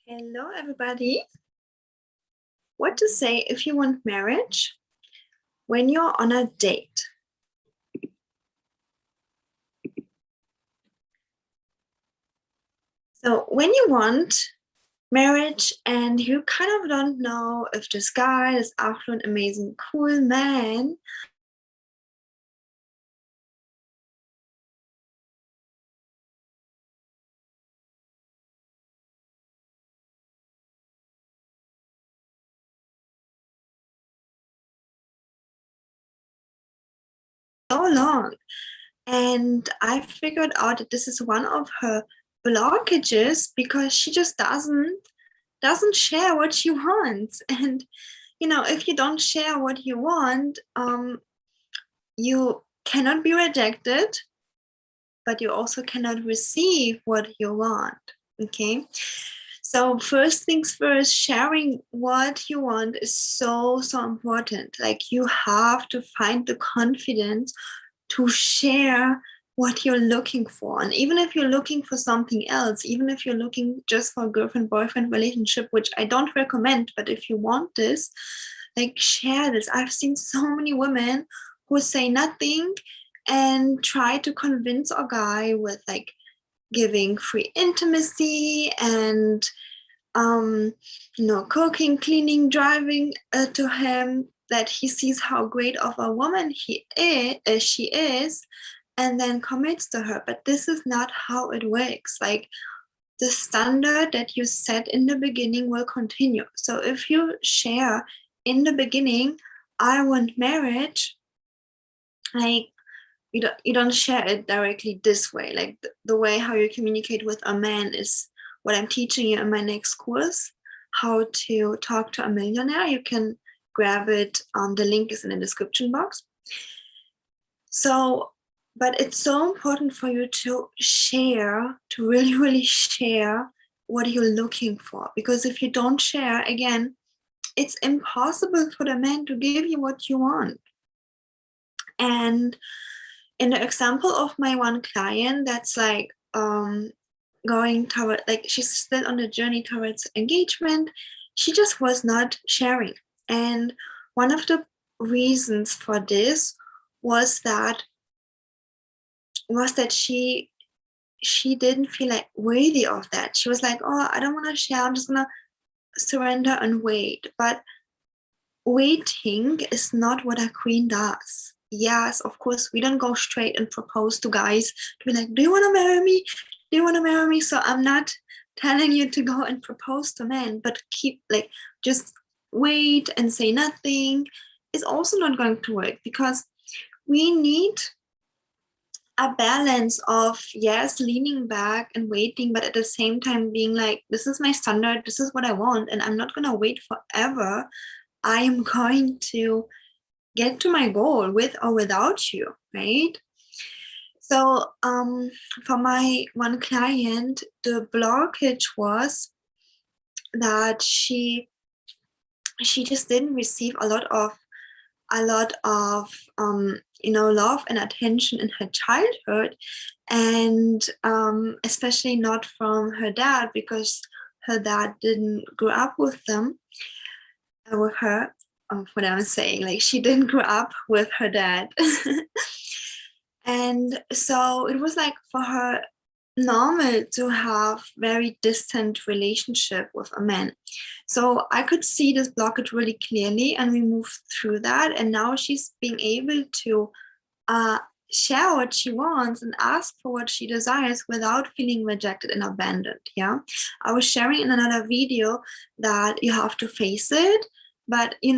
Hello, everybody. What to say if you want marriage when you're on a date? So when you want marriage and you kind of don't know if this guy, this affluent, amazing, cool man so long. And I figured out that this is one of her blockages because she just doesn't share what she wants. And if you don't share what you want, you cannot be rejected, but you also cannot receive what you want. Okay. So first things first, sharing what you want is so important. Like you have to find the confidence to share what you're looking for. And even if you're looking for something else, even if you're looking just for a girlfriend-boyfriend relationship, which I don't recommend, but if you want this, like share this. I've seen so many women who say nothing and try to convince a guy with like giving free intimacy and cooking, cleaning, driving to him, that he sees how great of a woman she is, and then commits to her. But this is not how it works. Like the standard that you set in the beginning will continue. So if you share in the beginning, I want marriage, like you don't share it directly this way. Like the way how you communicate with a man is what I'm teaching you in my next course, how to talk to a millionaire. You can grab it. The link is in the description box. So, but it's so important for you to share, to really, really share what you're looking for. Because if you don't share, again, it's impossible for the man to give you what you want. And in the example of my one client that's like going toward, like she's still on the journey towards engagement, she just was not sharing. And one of the reasons for this was that she didn't feel like worthy of that. She was like, oh, I don't want to share, I'm just gonna surrender and wait. But waiting is not what a queen does. Yes, of course, we don't go straight and propose to guys to be like, do you want to marry me? Do you want to marry me? So I'm not telling you to go and propose to men, but keep like just wait and say nothing is also not going to work, because we need a balance of, yes, leaning back and waiting, but at the same time being like, this is my standard, this is what I want, and I'm not going to wait forever. I am going to get to my goal with or without you, right? So for my one client, the blockage was that she just didn't receive a lot of love and attention in her childhood, and especially not from her dad, because her dad didn't grow up with with her. What I'm saying, like she didn't grow up with her dad. And so it was like for her normal to have very distant relationship with a man. So I could see this blockage really clearly, and we moved through that, and now she's being able to share what she wants and ask for what she desires without feeling rejected and abandoned. Yeah, I was sharing in another video that you have to face it, but you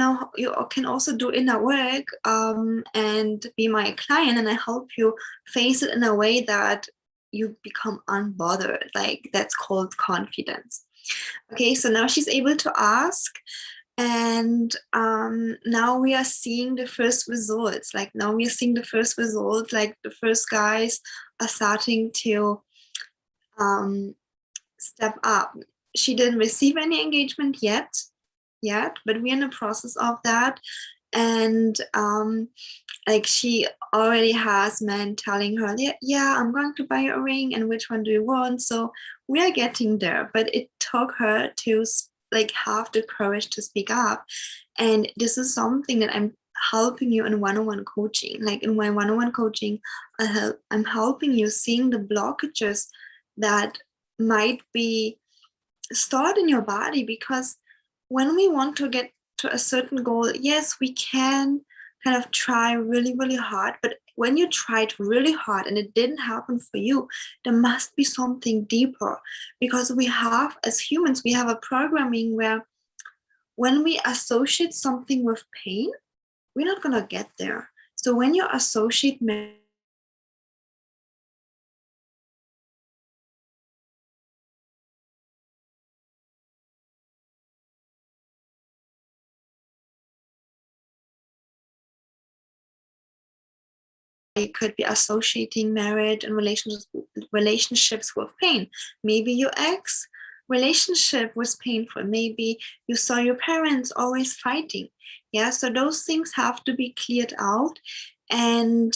can also do inner work and be my client, and I help you face it in a way that you become unbothered. Like that's called confidence. Okay, so now she's able to ask, and now we are seeing the first results. Like now we are seeing the first results. Like the first guys are starting to step up. She didn't receive any engagement yet, but we're in the process of that. And like she already has men telling her, yeah, I'm going to buy you a ring, and which one do you want? So we are getting there, but it took her to like have the courage to speak up. And this is something that I'm helping you in one-on-one coaching. Like in my one-on-one coaching, I'm helping you seeing the blockages that might be stored in your body, because when we want to get to a certain goal, yes, we can kind of try really, really hard. But when you tried really hard and it didn't happen for you, there must be something deeper, because we have, as humans, we have a programming where when we associate something with pain, we're not going to get there. So when you associate you could be associating marriage and relationships with pain. Maybe your ex relationship was painful. Maybe you saw your parents always fighting. Yeah, so those things have to be cleared out. And,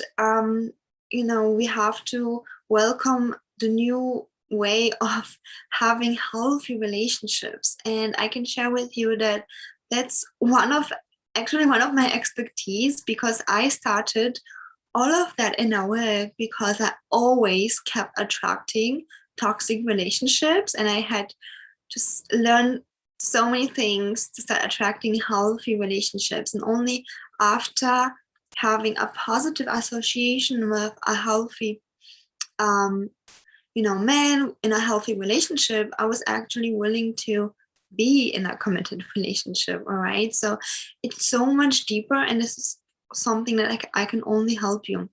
we have to welcome the new way of having healthy relationships. And I can share with you that that's one of my expertise, because I started all of that in our work because I always kept attracting toxic relationships, and I had to learn so many things to start attracting healthy relationships. And only after having a positive association with a healthy man in a healthy relationship, I was actually willing to be in a committed relationship. All right, so it's so much deeper, and this is something that I can only help you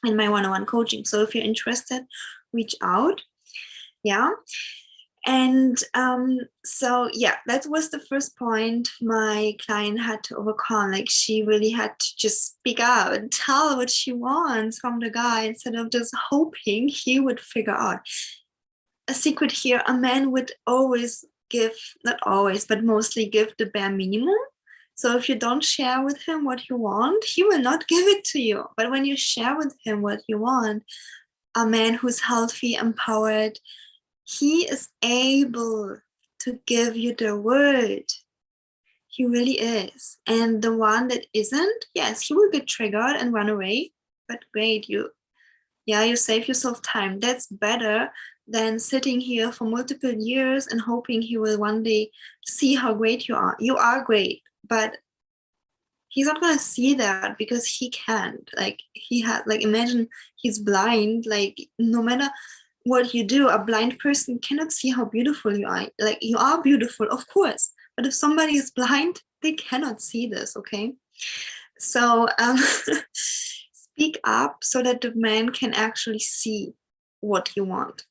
in my one-on-one coaching. So if you're interested, reach out. Yeah. And so yeah, that was the first point my client had to overcome. Like she really had to just speak out and tell what she wants from the guy, instead of just hoping he would figure out. A secret here: a man would always give, not always, but mostly give the bare minimum. So if you don't share with him what you want, he will not give it to you. But when you share with him what you want, a man who's healthy, empowered, he is able to give you the word. He really is. And the one that isn't, yes, he will get triggered and run away. But great, you save yourself time. That's better than sitting here for multiple years and hoping he will one day see how great you are. You are great, but he's not gonna see that because he can't. Like imagine he's blind. Like no matter what you do, a blind person cannot see how beautiful you are. Like you are beautiful, of course, but if somebody is blind, they cannot see this. Okay, so speak up so that the man can actually see what you want.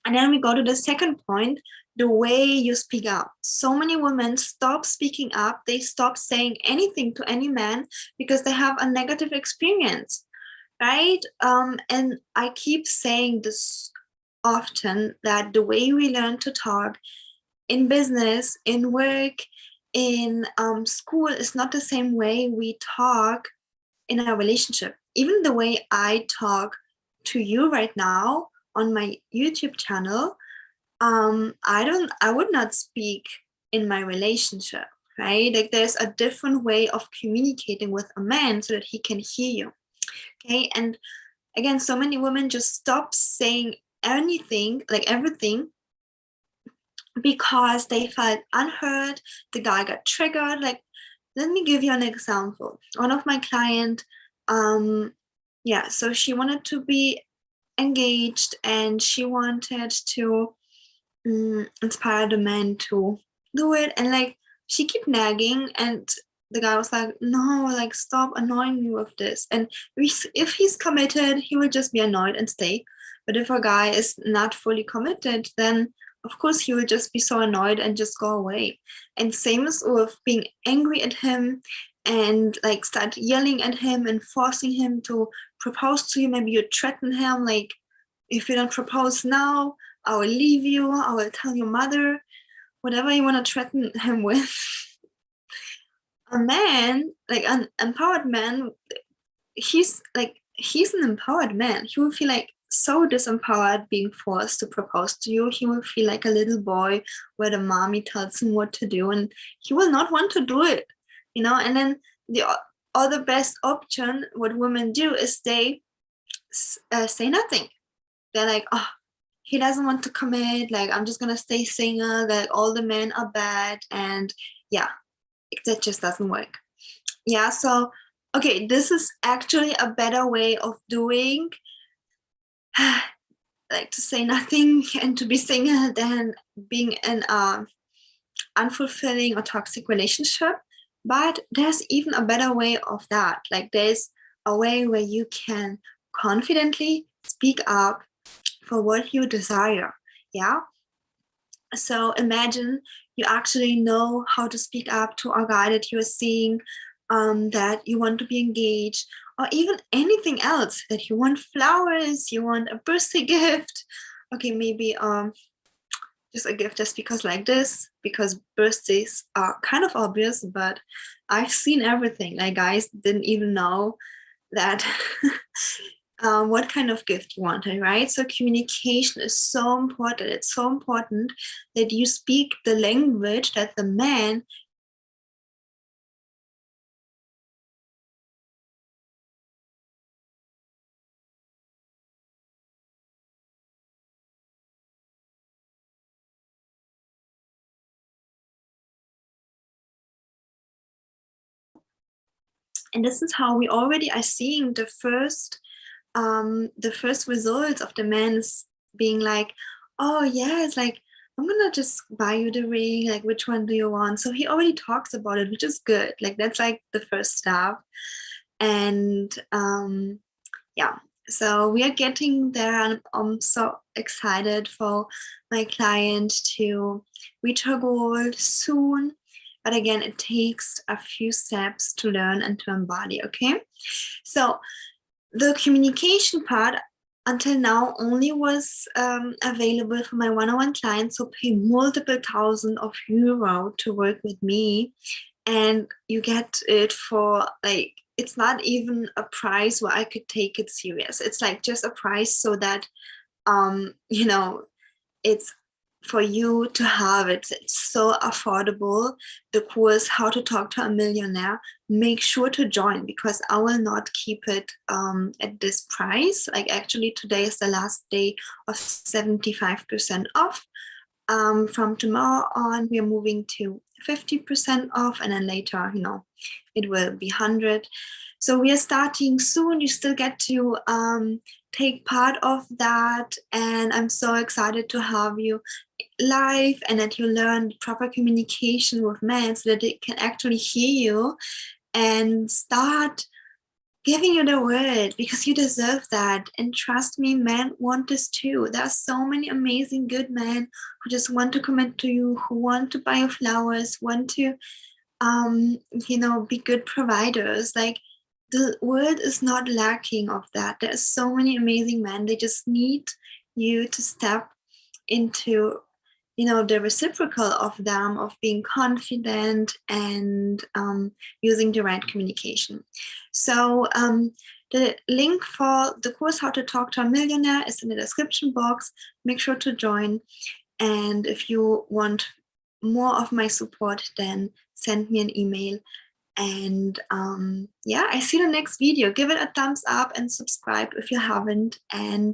And then we go to the second point: the way you speak up. So many women stop speaking up. They stop saying anything to any man because they have a negative experience, right? And I keep saying this often, that the way we learn to talk in business, in work, in school is not the same way we talk in a relationship. Even the way I talk to you right now on my YouTube channel, I would not speak in my relationship, right? Like there's a different way of communicating with a man so that he can hear you. Okay. And again, so many women just stop saying anything, like everything, because they felt unheard. The guy got triggered. Like, let me give you an example. One of my client, so she wanted to be engaged, and she wanted to inspire the man to do it, and like she kept nagging, and the guy was like, no, like stop annoying me with this. And if he's committed, he will just be annoyed and stay. But if a guy is not fully committed, then of course he will just be so annoyed and just go away. And same as with being angry at him and like start yelling at him and forcing him to propose to you. Maybe you threaten him, like, if you don't propose now, I will leave you, I will tell your mother, whatever you want to threaten him with. a man, like an empowered man, he's an empowered man. He will feel like so disempowered being forced to propose to you. He will feel like a little boy where the mommy tells him what to do, and he will not want to do it, And then the other best option, what women do, is they say nothing. They're like, oh, he doesn't want to commit. Like, I'm just gonna stay single. Like, all the men are bad, and yeah, that just doesn't work. Yeah, so okay, this is actually a better way of doing, like, to say nothing and to be single than being in a unfulfilling or toxic relationship. But there's even a better way of that. Like, there's a way where you can confidently speak up for what you desire. Yeah. So imagine you actually know how to speak up to a guy that you're seeing, that you want to be engaged, or even anything else, that you want flowers, you want a birthday gift. Okay, maybe just a gift just because like this, because birthdays are kind of obvious, but I've seen everything. Like, guys didn't even know that what kind of gift you wanted, right? So communication is so important. It's so important that you speak the language that the man and this is how we already are seeing the first results of the man's being like, oh yeah, it's like, I'm gonna just buy you the ring, like, which one do you want? So he already talks about it, which is good. Like, that's like the first step. And yeah, so we are getting there, and I'm so excited for my client to reach her goal soon. But again, it takes a few steps to learn and to embody. Okay, so the communication part until now only was available for my one-on-one clients who pay multiple thousand of euro to work with me, and you get it for, like, it's not even a price where I could take it serious. It's like just a price so that it's for you to have it. It's so affordable. The course How to Talk to a Millionaire, make sure to join, because I will not keep it at this price. Like, actually today is the last day of 75% off. From tomorrow on, we are moving to 50% off, and then later, it will be 100. So we are starting soon. You still get to take part of that, and I'm so excited to have you live and that you learn proper communication with men so that they can actually hear you and start giving you the word, because you deserve that. And trust me, men want this too. There are so many amazing good men who just want to commit to you, who want to buy you flowers, want to be good providers. Like, the world is not lacking of that. There's so many amazing men. They just need you to step into the reciprocal of them, of being confident and using the right communication. So the link for the course How to Talk to a Millionaire is in the description box. Make sure to join, and if you want more of my support, then send me an email. And I see you in the next video. Give it a thumbs up and subscribe if you haven't, and